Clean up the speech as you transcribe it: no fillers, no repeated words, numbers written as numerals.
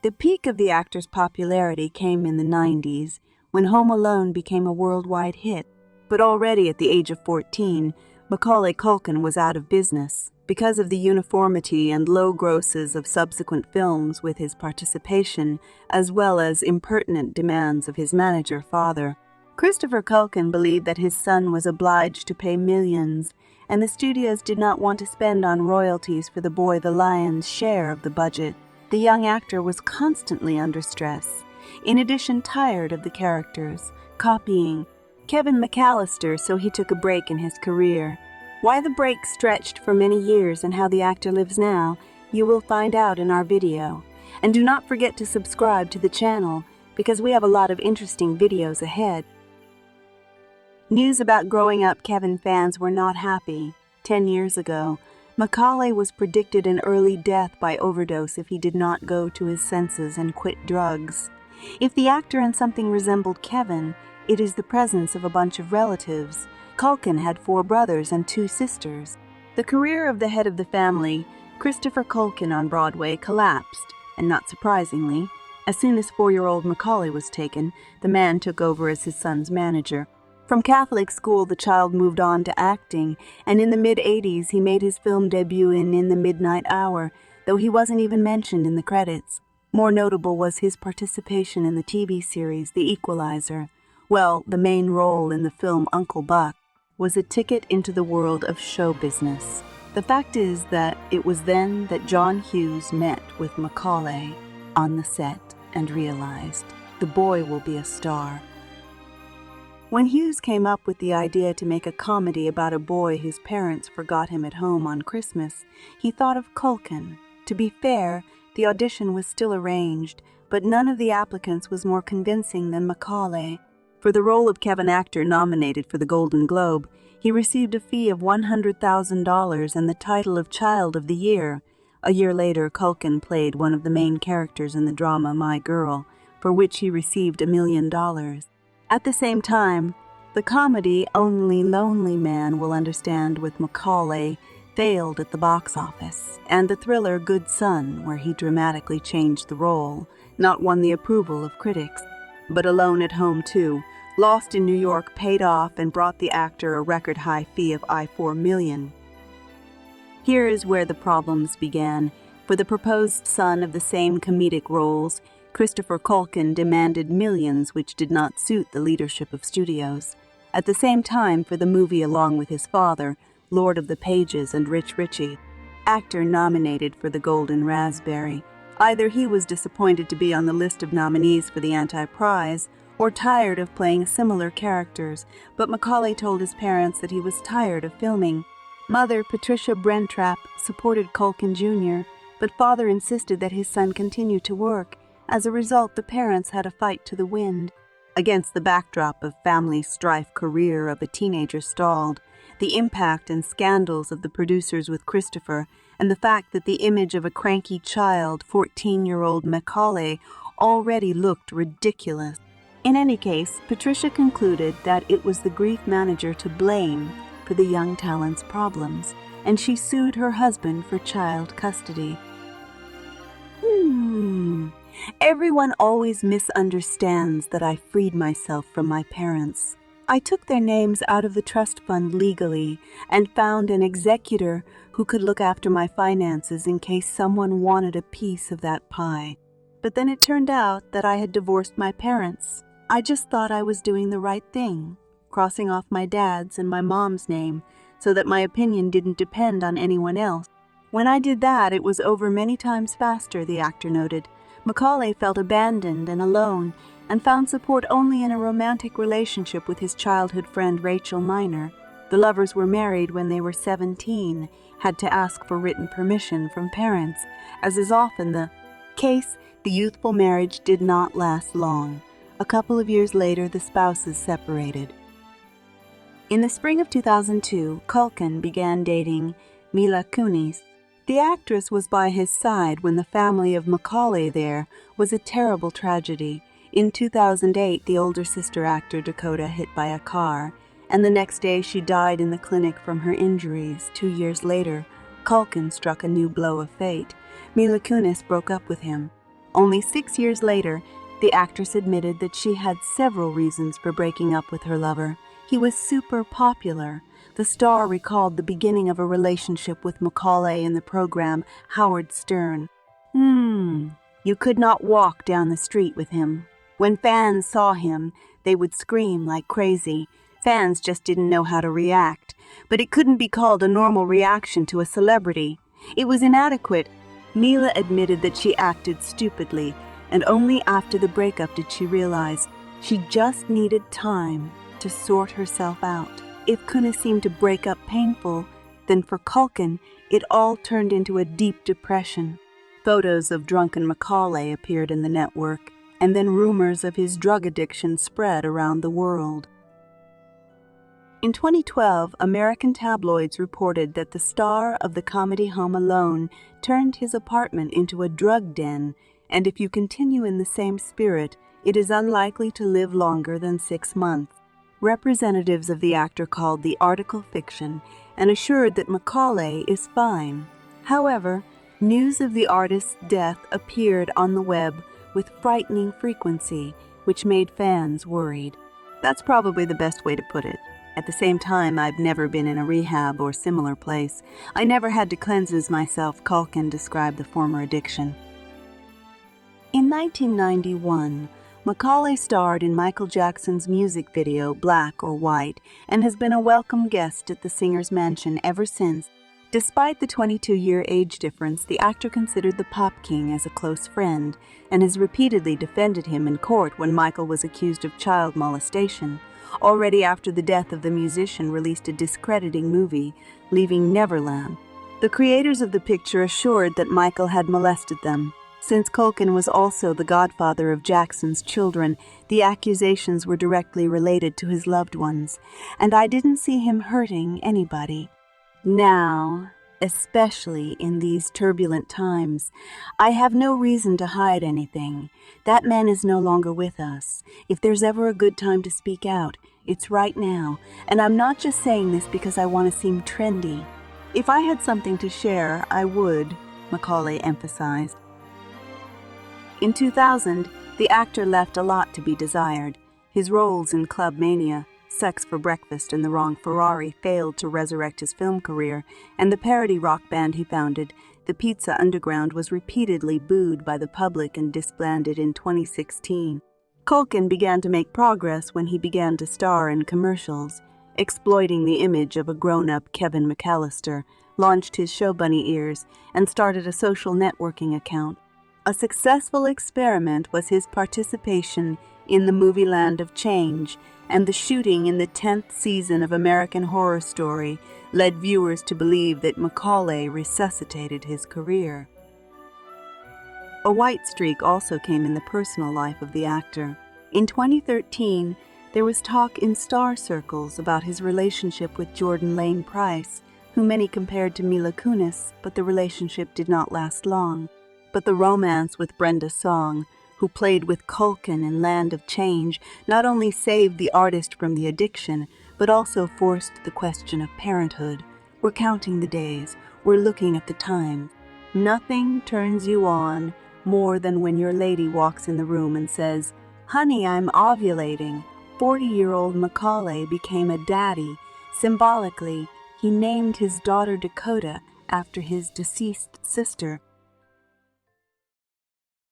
The peak of the actor's popularity came in the 90s, when Home Alone became a worldwide hit. But already at the age of 14, Macaulay Culkin was out of business because of the uniformity and low grosses of subsequent films with his participation, as well as impertinent demands of his manager father. Christopher Culkin believed that his son was obliged to pay millions, and the studios did not want to spend on royalties for the boy the lion's share of the budget. The young actor was constantly under stress, in addition tired of the characters, copying Kevin McAllister, so he took a break in his career. Why the break stretched for many years and how the actor lives now, you will find out in our video. And do not forget to subscribe to the channel, because we have a lot of interesting videos ahead. News about growing up Kevin fans were not happy. 10 years ago, Macaulay was predicted an early death by overdose if he did not go to his senses and quit drugs. If the actor in something resembled Kevin, it is the presence of a bunch of relatives. Culkin had 4 brothers and 2 sisters. The career of the head of the family, Christopher Culkin on Broadway, collapsed, and not surprisingly, as soon as 4-year-old Macaulay was taken, the man took over as his son's manager. From Catholic school, the child moved on to acting, and in the mid-'80s he made his film debut in The Midnight Hour, though he wasn't even mentioned in the credits. More notable was his participation in the TV series The Equalizer. Well, the main role in the film Uncle Buck was a ticket into the world of show business. The fact is that it was then that John Hughes met with Macaulay on the set and realized the boy will be a star. When Hughes came up with the idea to make a comedy about a boy whose parents forgot him at home on Christmas, he thought of Culkin. To be fair, the audition was still arranged, but none of the applicants was more convincing than Macaulay. For the role of Kevin actor nominated for the Golden Globe, he received a fee of $100,000 and the title of Child of the Year. A year later, Culkin played one of the main characters in the drama My Girl, for which he received $1 million. At the same time, the comedy Only Lonely Man Will Understand with Macaulay failed at the box office, and the thriller Good Son, where he dramatically changed the role, not won the approval of critics. But Alone at Home 2, Lost in New York, paid off and brought the actor a record-high fee of $4 million. Here is where the problems began. For the proposed son of the same comedic roles, Christopher Culkin demanded millions, which did not suit the leadership of studios. At the same time, for the movie along with his father, Lord of the Pages and Rich Richie, actor nominated for the Golden Raspberry. Either he was disappointed to be on the list of nominees for the anti-prize, or tired of playing similar characters, but Macaulay told his parents that he was tired of filming. Mother, Patricia Brentrap, supported Culkin Jr., but father insisted that his son continue to work. As a result, the parents had a fight to the wind. Against the backdrop of family strife, career of a teenager stalled. The impact and scandals of the producers with Christopher, and the fact that the image of a cranky child, 14-year-old Macaulay, already looked ridiculous. In any case, Patricia concluded that it was the grief manager to blame for the young talent's problems, and she sued her husband for child custody. Everyone always misunderstands that I freed myself from my parents. I took their names out of the trust fund legally and found an executor who could look after my finances in case someone wanted a piece of that pie. But then it turned out that I had divorced my parents. I just thought I was doing the right thing, crossing off my dad's and my mom's name so that my opinion didn't depend on anyone else. When I did that, it was over many times faster, the actor noted. Macaulay felt abandoned and alone, and found support only in a romantic relationship with his childhood friend Rachel Miner. The lovers were married when they were 17, had to ask for written permission from parents. As is often the case, the youthful marriage did not last long. A couple of years later, the spouses separated. In the spring of 2002, Culkin began dating Mila Kunis. The actress was by his side when the family of Macaulay there was a terrible tragedy. In 2008, the older sister actor Dakota hit by a car, and the next day she died in the clinic from her injuries. 2 years later, Culkin struck a new blow of fate. Mila Kunis broke up with him. Only 6 years later, the actress admitted that she had several reasons for breaking up with her lover. He was super popular. The star recalled the beginning of a relationship with Macaulay in the program Howard Stern. You could not walk down the street with him. When fans saw him, they would scream like crazy. Fans just didn't know how to react. But it couldn't be called a normal reaction to a celebrity. It was inadequate. Mila admitted that she acted stupidly, and only after the breakup did she realize she just needed time to sort herself out. If Kuna seemed to break up painful, then for Culkin, it all turned into a deep depression. Photos of drunken Macaulay appeared in the network, and then rumors of his drug addiction spread around the world. In 2012, American tabloids reported that the star of the comedy Home Alone turned his apartment into a drug den, and if you continue in the same spirit, it is unlikely to live longer than 6 months. Representatives of the actor called the article fiction and assured that Macaulay is fine. However, news of the artist's death appeared on the web with frightening frequency, which made fans worried. That's probably the best way to put it. At the same time, I've never been in a rehab or similar place. I never had to cleanse myself, Culkin described the former addiction. In 1991, Macaulay starred in Michael Jackson's music video Black or White and has been a welcome guest at the singer's mansion ever since. Despite the 22-year age difference, the actor considered the pop king as a close friend and has repeatedly defended him in court when Michael was accused of child molestation. Already after the death of the musician released a discrediting movie, Leaving Neverland. The creators of the picture assured that Michael had molested them. Since Culkin was also the godfather of Jackson's children, the accusations were directly related to his loved ones, and I didn't see him hurting anybody. Now, especially in these turbulent times, I have no reason to hide anything. That man is no longer with us. If there's ever a good time to speak out, it's right now, and I'm not just saying this because I want to seem trendy. If I had something to share, I would, Macaulay emphasized. In 2000, the actor left a lot to be desired. His roles in Club Mania, Sex for Breakfast, and The Wrong Ferrari failed to resurrect his film career, and the parody rock band he founded, the Pizza Underground, was repeatedly booed by the public and disbanded in 2016. Culkin began to make progress when he began to star in commercials, exploiting the image of a grown-up Kevin McAllister, launched his show Bunny Ears, and started a social networking account. A successful experiment was his participation in the movie Land of Change, and the shooting in the 10th season of American Horror Story led viewers to believe that Macaulay resuscitated his career. A white streak also came in the personal life of the actor. In 2013, there was talk in star circles about his relationship with Jordan Lane Price, who many compared to Mila Kunis, but the relationship did not last long. But the romance with Brenda Song, who played with Culkin in Land of Change, not only saved the artist from the addiction, but also forced the question of parenthood. We're counting the days. We're looking at the time. Nothing turns you on more than when your lady walks in the room and says, "Honey, I'm ovulating." 40-year-old Macaulay became a daddy. Symbolically, he named his daughter Dakota after his deceased sister.